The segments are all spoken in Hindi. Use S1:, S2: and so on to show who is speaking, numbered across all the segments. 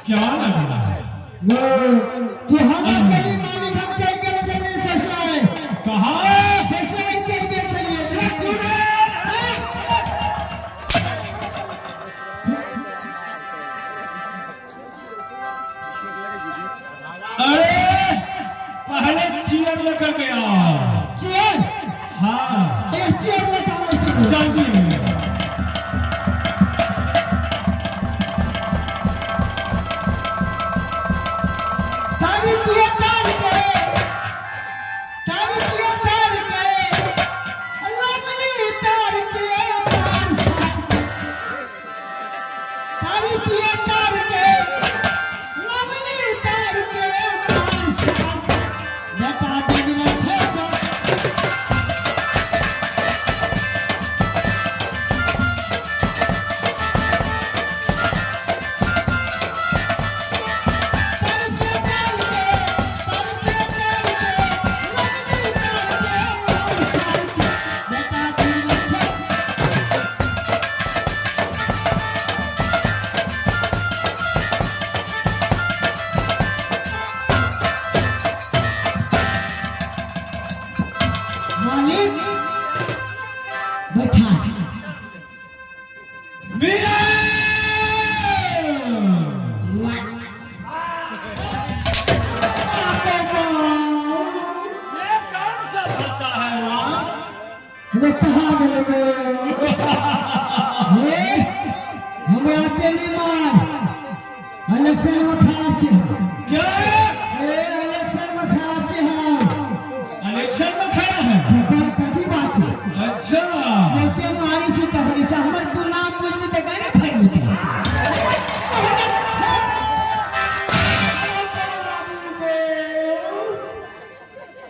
S1: क्या लग रहा है?
S2: वो तो हम गली मालिक हम चल गए चले ससुराल।
S1: कहाँ?
S2: ससुराल चल गए चलिए ससुराल।
S1: अरे पहले चेयर लेकर गया।
S2: चेयर?
S1: हाँ
S2: चेयर लेकर आओ
S1: जल्दी।
S2: इलेक्शन में खड़ा छे।
S1: क्या?
S2: इलेक्शन में खड़ा छे हम।
S1: इलेक्शन में खड़ा है?
S2: कथी बात है?
S1: अच्छा
S2: लोके मारी छी तबनी से हमर तू नाम बुझ में त गाड़ी फड़ी के।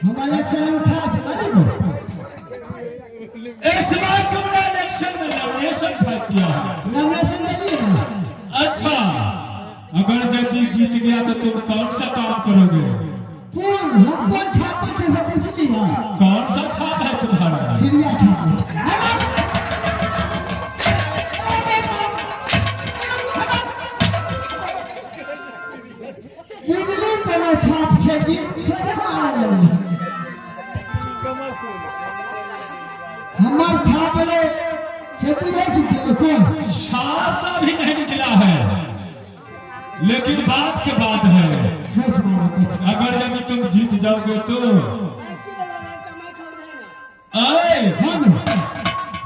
S2: हम इलेक्शन में खड़ा छे मालूम है?
S1: इस बार तुमने इलेक्शन में नॉमिनेशन फाइल किया है?
S2: नॉमिनेशन दिए ना।
S1: अच्छा अगर यदि जीत गया तो तुम कौन सा काम करोगे?
S2: कौन हम कौन छाप थे सब पूछ लिया।
S1: कौन सा छाप है तुम्हारा?
S2: सीरिया छाप। बिजली कोनो छाप छे कि सोझे मारा लगे। हमार छाप ले से बुझे छी कौन
S1: छाप तो अभी नहीं निकला है, लेकिन बात के बात है अगर यदि तुम जीत जाओगे तो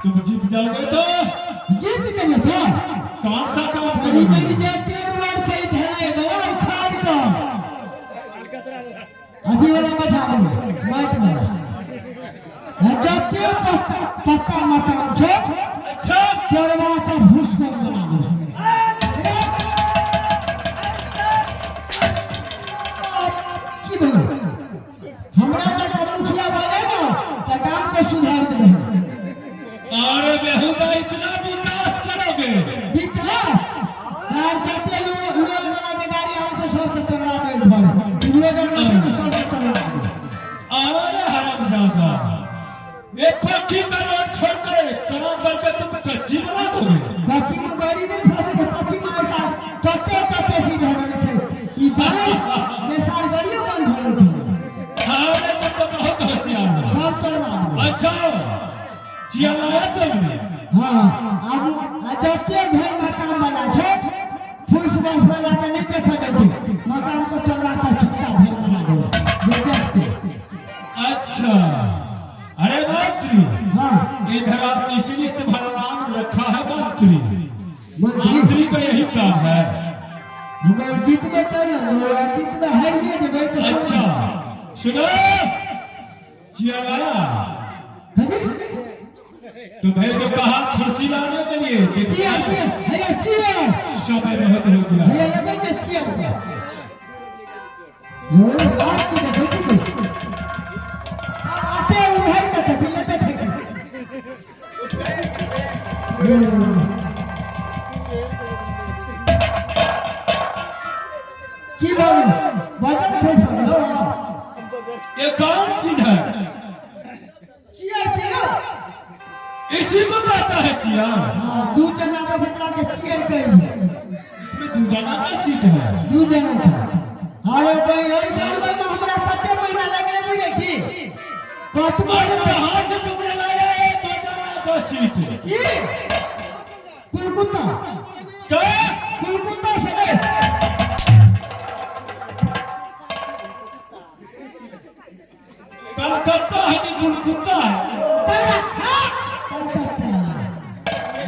S1: तुम जीत जाओगे तो
S2: जीत गए तो
S1: कौन सा काम करोगे?
S2: अजी वाला बैठा दूंगा माइक में जब पक्का मकान छो।
S1: अच्छा
S2: तोरवा का भूस को बना दूंगा। हमरा का मुखिया बने ना तो काम को सुधार दे।
S1: अरे बेहुदा इतना विकास करोगे?
S2: विकास यार कहते लोग वाला के गाड़ी हमसे सबसे करवा दे घर लोग हमसे सबसे करवा दे।
S1: अरे हरामजादा ये पक्की करवा छोड़ कर तमाम करके तुम कच्ची बना दोगे?
S2: कच्ची में गाड़ी नहीं फंसे पक्की में ऐसा तते सीधा होने चाहिए। ई बार में सारी गाड़ियां बंद होने चाहिए।
S1: अरे तुम तो बहुत होशियार हो।
S2: सब करवा दो।
S1: अच्छा चिल्लाया तुमने?
S2: हां अब जते घर मकान वाला छे फुस बस वाला के नहीं देखा दे छे मकान को चलवाता छुट्टा घर बना दे ये देखते।
S1: अच्छा अरे मंत्री
S2: हां
S1: इधर आपने इसलिए तुम्हारा नाम रखा है मंत्री। मंत्री का यही काम है।
S2: हम जीत गए तो ना जीत में हारिए जब तो।
S1: अच्छा सुनो चिल्लाया तुम्हें जो कहा कुर्सी लाने के लिए
S2: चेयर
S1: समय बहुत हो गया।
S2: भैया लगन में चेयर क्या वो लास्ट में देखो आते उधर का तो लेते थे की बात बाजार फेस हो।
S1: ये कौन चीज है?
S2: चेयर
S1: इसी को कहता है चियर।
S2: हां दो जना बैठला के चेयर कही है।
S1: इसमें दो जना का सीट सीट है?
S2: 2 जना था। अरे भाई ओई बनबे में हमरा कते महीना लगले बुझे छी? कतबो
S1: अरे कहाँ से तुमने लाया है 2 जना का सीट?
S2: ये कुलकुत्ता
S1: क्या?
S2: कुलकुत्ता से नहीं।
S1: कलकत्ता है कि कुलकुत्ता है?
S2: कलकत्ता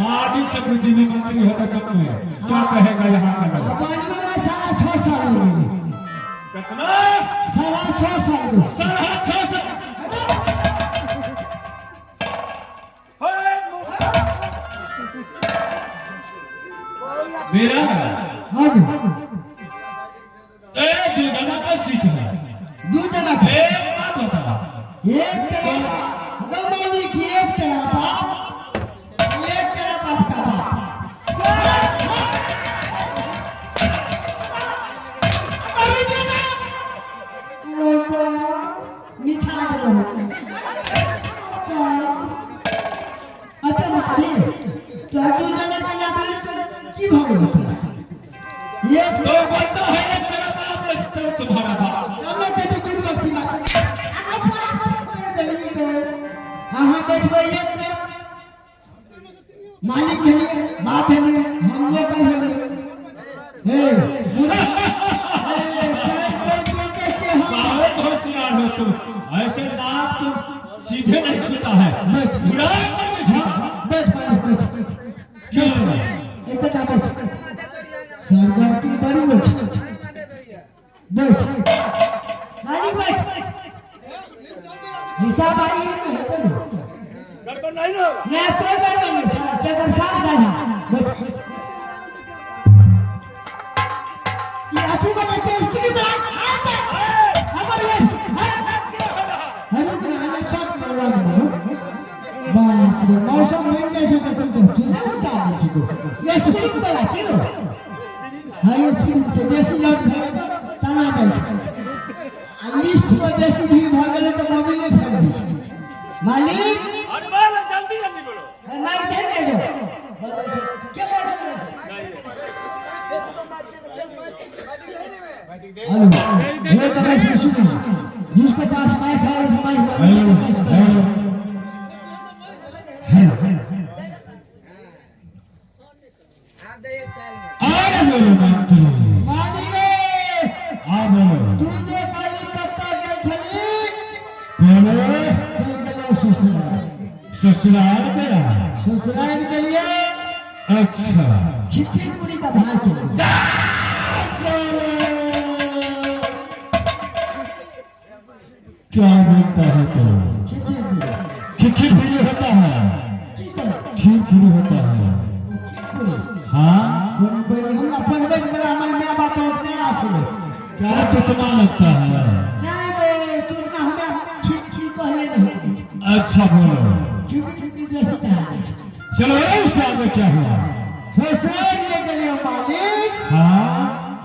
S1: मार्डिक से पृथ्वी मंत्री होता कब में क्या कहेगा यहाँ का लोग?
S2: बनबे में 6.5 साल हो गए।
S1: कितना?
S2: 6.5 साल हो गए।
S1: 6.5 साल। मेरा ए 2 जना का सीट है।
S2: 2 जना का
S1: एक बात बता,
S2: एक तेरा अगर मालिक एक तेरा बाप एक तेरा बाप का बाप अरे बेटा लोगो मिठा दो अच्छा मारी तो 2 जना का नाम तो की भाग होता ये
S1: तो बोलता है एक तेरा बाप एक तेरा तुम्हारा बाप।
S2: हमें तो जो गुरु बख्शी मार हाँ बैठो ये मालिक भेलिए बाप भेलिए हम लोग कर भेलिए
S1: बहुत होशियार हो तुम, ऐसे नाक तुम सीधे नहीं छूटा है, घुरा कर भी छूटा।
S2: बैठ
S1: क्यों?
S2: एक बैठ सरदार की बड़ी बैठ मालिक बैठ हिसाब आ रही है तो
S1: गड़बड़ नहीं ना?
S2: मैं कोई गड़बड़ नहीं सर क्या कर साथ गधा बैठ ये आती वाला चेस की भी अबर ये हर ना सब करवा दो बाप रे मौसम में कैसे तुम तो चुना उतार दी छी ये स्प्रिंग वाला चलो हाई स्पीड से बेसी लोड धरे तो तना दे छै आ लिस्ट में बेसी भीड़ भ गेले तो मोबाइल फेंक दी छै मालिक
S1: अरे बोलो जल्दी जल्दी बोलो।
S2: माइक दे दे क्या बात है हेलो ये तरह से सुनो जिसके पास माइक है उस माइक हेलो
S1: अरे बोलो मंत्री
S2: मालिक
S1: हाँ बोलो
S2: तू जो कलकत्ता गए छली
S1: बोलो।
S2: चल गेलो ससुराल
S1: ससुराल गया?
S2: ससुराल के लिए
S1: अच्छा
S2: खिचड़ी का भार के लिए
S1: क्या बोलता है तो?
S2: खिचड़ी
S1: खीर पूरी होता है?
S2: की कर
S1: खीर पूरी होता है? हाँ।
S2: कोई हमरा पढ़बे वाला हमर माय बाप अपने आ छले
S1: क्या कितना लगता है?
S2: नहीं बे तू ना हमरा खिचड़ी कहले नहीं
S1: अच्छा बोलो।
S2: खिचड़ी बेसी कहा दे छै
S1: चलो ऐसे आगे क्या हुआ?
S2: ससुराल ले गेलियो मालिक
S1: हाँ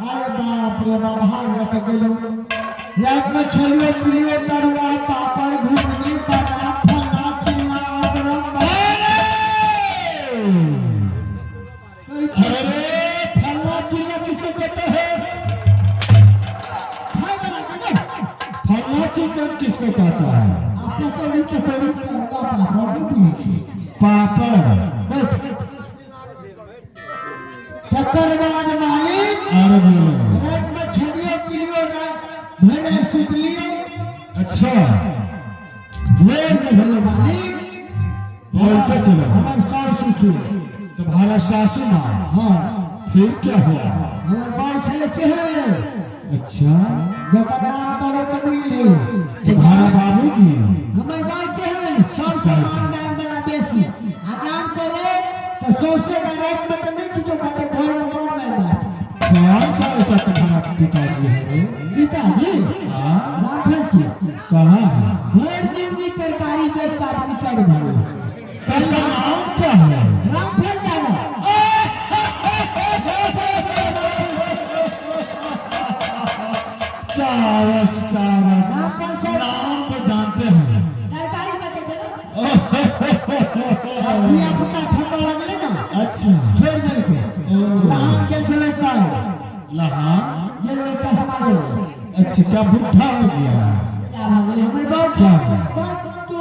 S2: अरे बाप रे बाप भाग लेके गेलियो रात में छलियो पिलियो तरुआ पापड़ घुगनी बना फला चिल्ला गरम
S1: अरे फल्ला चिल्ला किसको कहते हैं?
S2: खाए वाला का नहीं
S1: फल्ला चिकन किसको कहता है?
S2: आपका करी तरुआ पापड़ भी पिए छी
S1: पापड़।
S2: बैठ तकर बाद मालिक
S1: अरे बोलो।
S2: रात में छलियो पिलियो ना भरे सुतलियो
S1: अच्छा
S2: भोर के भेले मालिक
S1: बोलते चलो।
S2: हमर सास उठी
S1: तुम्हारा सासू माँ?
S2: हाँ
S1: फिर क्या हुआ?
S2: हमर बाल छले केहन
S1: अच्छा
S2: जकर नाम करो तो बुझले
S1: तुम्हारा बाबूजी?
S2: हमर बाल केहन सबसे नाम वाला बेसी आ नाम करो तो सौसे का रात में तो नहीं किछो खाते घर में कौन नहीं बात
S1: कौन सा ऐसा तुम्हारा पिताजी है रे?
S2: पिताजी
S1: हाँ
S2: रामफल जी
S1: कहाँ है?
S2: भर जिंदगी तरकारी बेच का अपनी चढ़ भरे
S1: उसका नाम क्या है?
S2: रामफल दादा
S1: चावस चावस
S2: रामफल से
S1: नाम तो जानते हैं।
S2: तरकारी बेचे चलो अब दिया पुता ठंडा लगले ना
S1: अच्छा
S2: छोड़ दे के लहान के चले पाए
S1: लहा
S2: ये लोग चश्मा ले।
S1: अच्छा क्या बुढ़ा हो गया?
S2: क्या भागले हमारे बाप
S1: क्या है?
S2: तो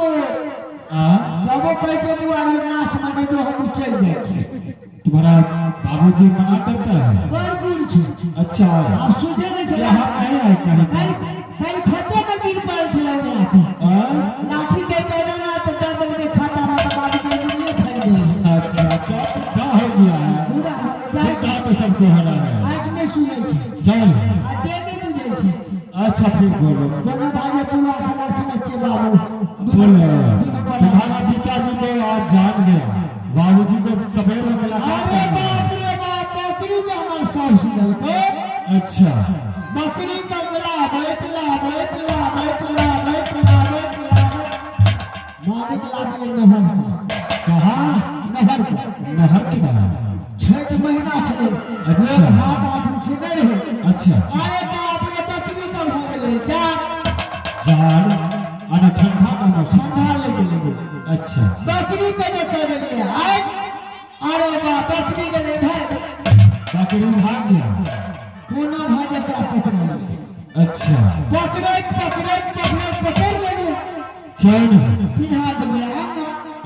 S2: जब वो कहते बुआरी नाच मने तो हम चल जाए छे।
S1: तुम्हारा बाबूजी मना करता है?
S2: बड़ गुण छे।
S1: अच्छा
S2: आप सुझे नहीं चला
S1: यहाँ नहीं आए कहीं
S2: कल खत्ते में गिर पड़ल छला लाठी। लाठी के कहना ना तो डबल के खाता में बाबू के मुंह फट गई।
S1: अच्छा क्या बुढ़ा हो गया है?
S2: पूरा
S1: बुढ़ा तो सबको हो रहा है।
S2: आज में सुने छे।
S1: चल
S2: आ दे नहीं बुझे छे।
S1: अच्छा फिर बोलो
S2: दोनों भाई पूरा क्लास में छे बाबू।
S1: बोलो तुम्हारा पिताजी को आज जान गया, बाबूजी को सवेरे मुलाकात
S2: अरे
S1: करना।
S2: बाप रे बाप बकरी का मन साफ सुनल को।
S1: अच्छा
S2: बकरी का गला बैठला मालिक लागे नहर का।
S1: कहाँ?
S2: नहर का
S1: नहर के बाहर।
S2: छठ महीना चले।
S1: अच्छा।
S2: लोग हाथ आप उठे नहीं रहे।
S1: अच्छा
S2: अरे बाप रे बकरी का हो गए जा
S1: जान अने ठंडा का मौसम।
S2: ठंडा लगे लगे।
S1: अच्छा
S2: बकरी का जो कर लिए आए। अरे बाप बकरी के ले भर
S1: बकरी भाग गया।
S2: कोनो भाजे का पकड़ा लिए।
S1: अच्छा
S2: पकड़ ले
S1: क्यों नहीं?
S2: पिन्हा दिया।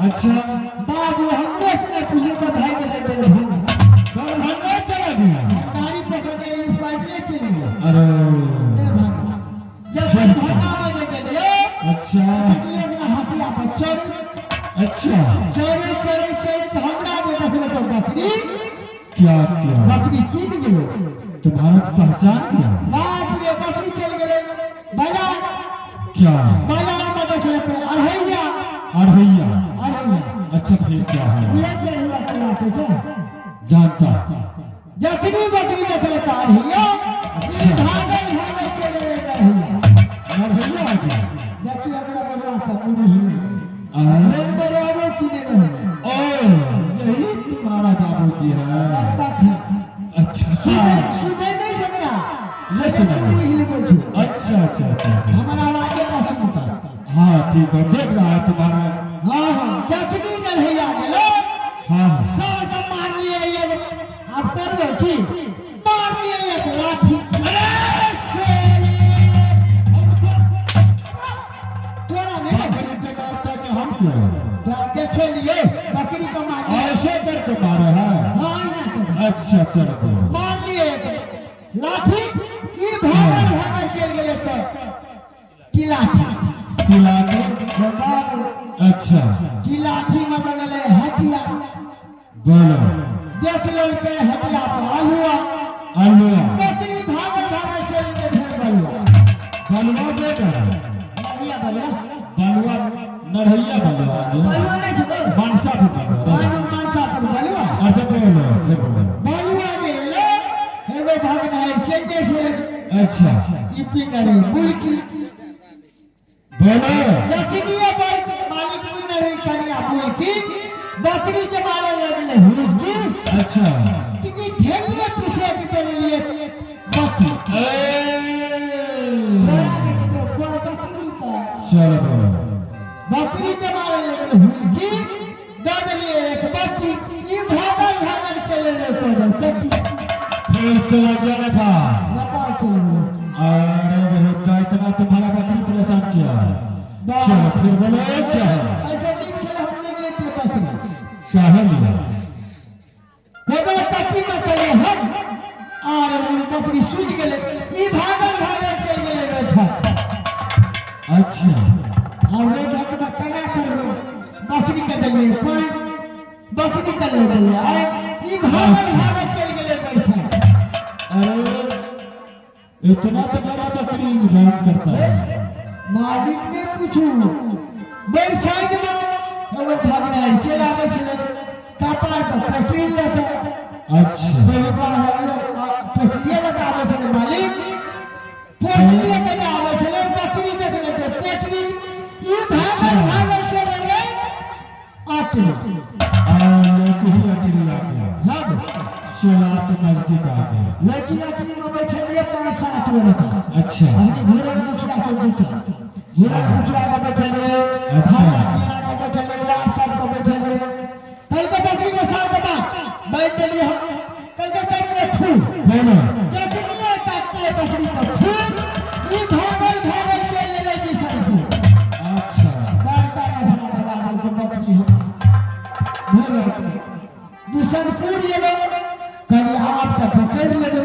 S1: अच्छा
S2: बाबू हमने से पूछे तो भाई के ले भाग
S1: दरभंगा चला गया।
S2: गाड़ी पकड़ के इस साइड ले चले गए।
S1: अरे
S2: ये भाग जब भागा में लेके गए।
S1: अच्छा
S2: निकले बिना हाथिया पर चोरी
S1: अच्छा
S2: तो हमरा ने देखले तो बकरी
S1: क्या क्या
S2: बकरी चीन गेलो।
S1: तुम्हारा तो पहचान किया?
S2: बाप रे बकरी चल गेले बाजार
S1: क्या?
S2: में देखले तो अढ़ैया।
S1: अढ़ैया। अच्छा फिर क्या है?
S2: ये चढ़िया चला के जा
S1: जानता
S2: जखनी बकरी देखले तो अढ़ैया।
S1: अच्छा।
S2: भागल चले अढ़ैया।
S1: अढ़ैया आ गया।
S2: देखिए अपना बदला का पूरी हिल
S1: आ,
S2: बराबर किने रहे।
S1: ओ यही तुम्हारा बाबूजी है।
S2: लड़का था
S1: अच्छा
S2: सुने नहीं सकना।
S1: ये सुना।
S2: पूरी हिल गई।
S1: अच्छा
S2: हमारा आवाज का सुनता।
S1: हाँ ठीक है देख रहा है तुम्हारा।
S2: हाँ जखनी नढ़ैया गेलो।
S1: हाँ
S2: सर का मार लिए ये आप करबे की मार लिए एक लाठी। तोरा नहीं
S1: बकरी को मारता कि हम क्यों?
S2: देखे लिए बकरी को मार
S1: ऐसे करके मारे हैं?
S2: हाँ
S1: अच्छा चलो
S2: मार लिए लाठी। ये भागल चल गए तो की लाठी
S1: तिलाने।
S2: बाबू
S1: अच्छा
S2: की लाठी में लगले हटिया।
S1: बोलो
S2: देख लो के हटिया पर अलुआ।
S1: अलुआ
S2: बकरी भागल चल गए फिर बलुआ।
S1: बलुआ बेटा
S2: नढ़ैया बलुआ
S1: बलुआ नढ़ैया बलुआ
S2: बलुआ नहीं छुपे
S1: मनसा भी बलुआ।
S2: मानसा पर बलुआ
S1: अच्छा बोलो फिर बोलो।
S2: बलुआ गेले हेवे भागना है चल जैसे
S1: अच्छा
S2: ई पिनरे बुलकी
S1: बोलो
S2: जखनिया पर मालिक पिनरे कनिया बुलकी बकरी के मारे लगले हुलकी।
S1: अच्छा
S2: कि ठेले पीछे के लिए बकरी बकरी का
S1: चलो बोलो
S2: बकरी के मारे लगले हुलकी। दौड़ लिए एक बकरी। ये भागल चले गए तो कटी
S1: फिर चला गया ना था।
S2: नेपाल चले गए।
S1: अरे बेटा इतना तुम्हारा बकरी परेशान किया। चलो फिर बोलो क्या है?
S2: ऐसे ठीक से हमने लिए तो बकरी
S1: क्या है लिया?
S2: होगा कटी में चले हम और बकरी सूझ गए। ये भागल चल गए बैठा।
S1: अच्छा
S2: और लोग अपना कना कर बकरी के दलिए कोई बकरी कर ले दिया आए। ये भागल चल गए बैठा।
S1: अरे इतना तुम्हारा बकरी रंग करता है?
S2: मालिक ने पूछू मेरे साइड में वो भागना चला आवे चले कपार पर पकड़ लेता।
S1: अच्छा
S2: पहले बाहर पकड़िए लगा आवे चले मालिक पकड़िए लगा आवे चले बकरी देख लेते पकड़ी। ये भागल चले ले आटली।
S1: लोग ही अटली आ गया।
S2: हाँ
S1: चला तो नजदीक आ गया।
S2: लेकिन आटली में बैठे लिए 5-7 लड़का।
S1: अच्छा
S2: अपनी घोड़े मुखिया को जीता घोड़े मुखिया को बैठे लिए।
S1: अच्छा।
S2: चिड़ा को बैठे लिए राज साहब को बैठे लिए। कल के बकरी के साथ बता बैठ लिए हम कल के बैठ लिए फूल
S1: बोलो
S2: जब फेर लेबे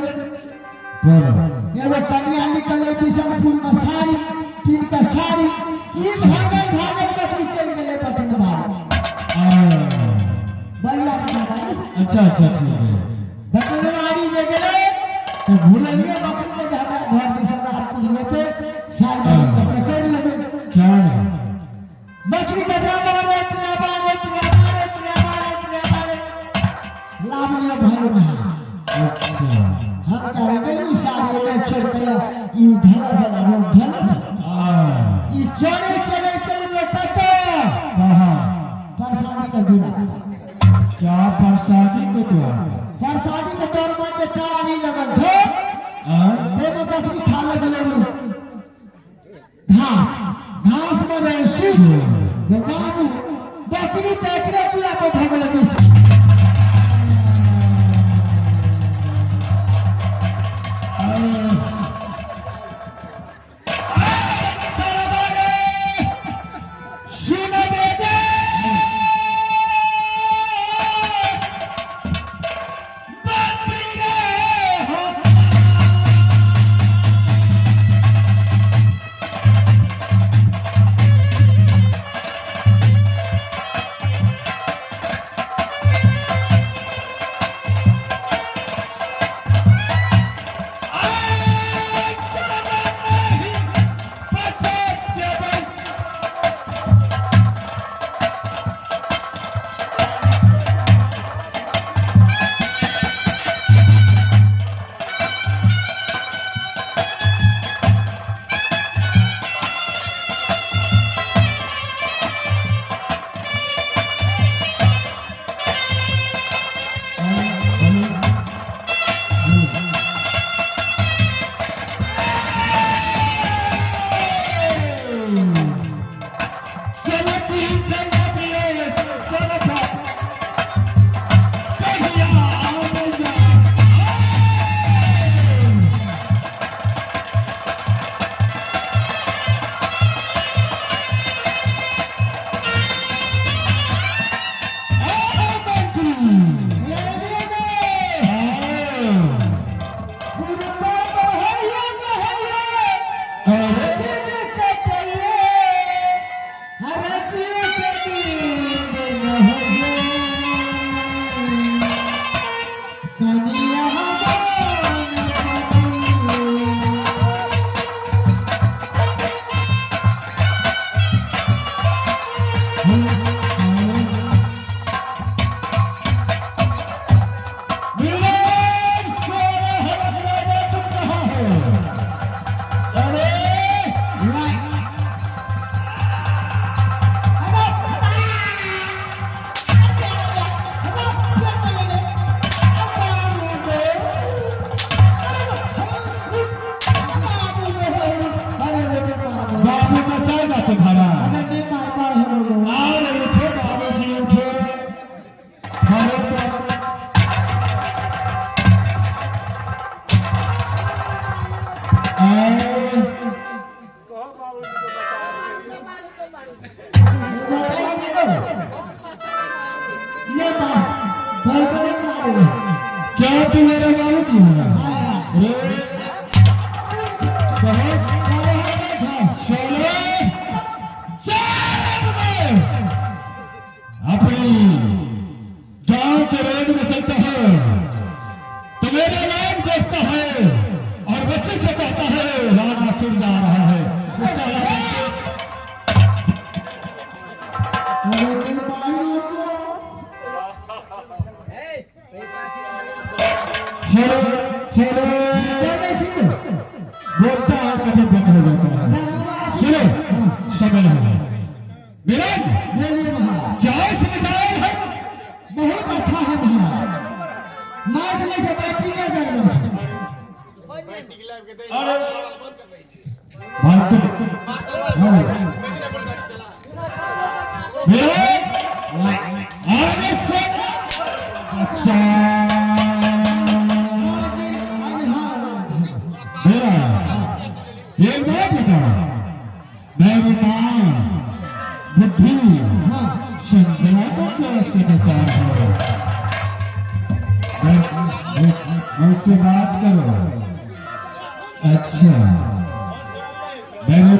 S1: बोलो
S2: एगो कन्या निकल बिशनपुर में साड़ी तीन का साड़ी ई भागल भागल बकरी चल गेले पटन बाड़ी बढ़िया बाड़ी
S1: अच्छा अच्छा ठीक है
S2: बकरी बाड़ी ले गेले तो भूलिए बकरी के हमरा घर दिशा रात लिए थे साल बकरी के पकड़ लेबे
S1: क्या है
S2: बकरी के मारे लाभ लिया भाई ना
S1: अच्छा
S2: हम कहेंगे ई साड़ी में छोड़ के ई ढला वाला वो ढला ई चोरे चले चले लोटा तो
S1: कहाँ
S2: प्रसादी का दूरा
S1: क्या प्रसादी को तो
S2: प्रसादी के तौर पर के कहानी लगल छो देखो बकरी खा लगले घास में रही बाबू बकरी देखने पूरा पे भगल बिस
S1: क्या तू मेरा बाबू जी है अपनी गांव के रोड में चलता है तो मेरा नाम देखता है और बच्चे से कहता है राणा सुर जा रहा है बोलता है कभी बंद हो जाता है। सुनो समय नहीं मेरा
S2: बोलिए महाराज
S1: क्या समझाए है
S2: बहुत अच्छा है महाराज मार में से बैठी है घर में
S1: आगे से अच्छा मेरा एक बात बता मेरी माँ बुद्धि संग्राम को कैसे विचार है बस उससे बात करो। अच्छा मेरे